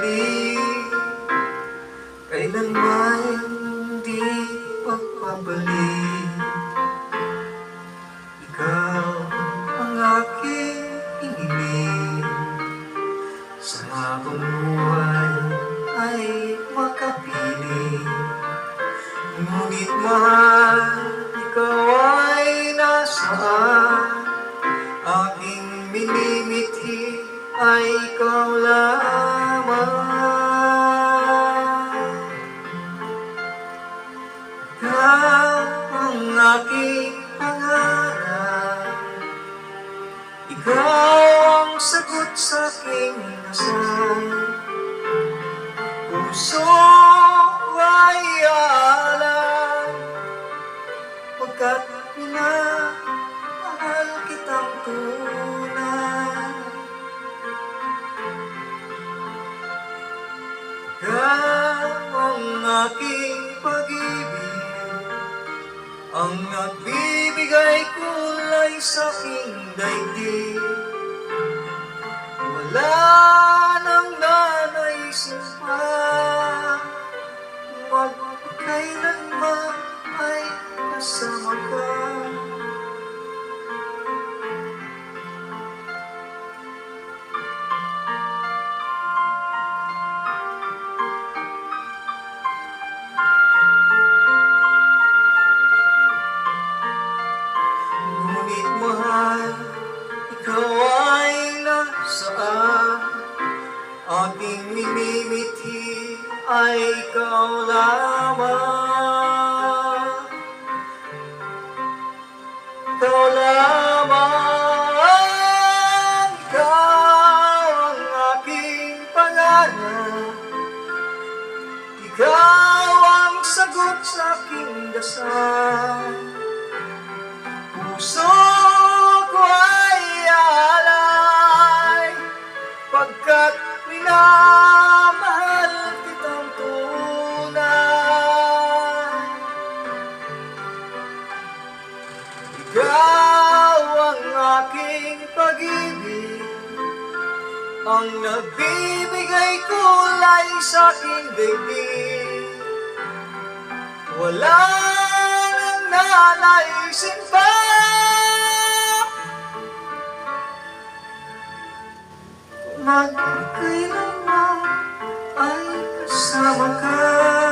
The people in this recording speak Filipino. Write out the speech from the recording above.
pag-ibig kailanman di magpabalik. Ikaw ang aking iniling, sa akong buhay ay makapiling. Ngunit mahal, ikaw ay nasaan? Aking minimithi ay ikaw lamang. Ikaw ang aking pangarap, ikaw ang sagot sa aking dasal. Puso ko ay aalay, pagkat minamahal kitang tunay. Ikaw ang aking pag-ibig, ang nagbibigay kulay sa aking daigdig. Wala nang nanaisin pa, magpakailanman ay kasama ka. Ngunit mahal, ikaw ay nasaan? Aking minimithi ay ikaw lamang. Ikaw lamang, ikaw ang aking pangarap, ikaw ang sagot sa aking dasal. Puso ko ay alay, pagkat minamahal kitang tunay. Ikaw ang aking pag-ibig, ang nagbibigay kulay sa aking daigdig. Wala nang nanaisin pa, magpakailanman ay kasama ka.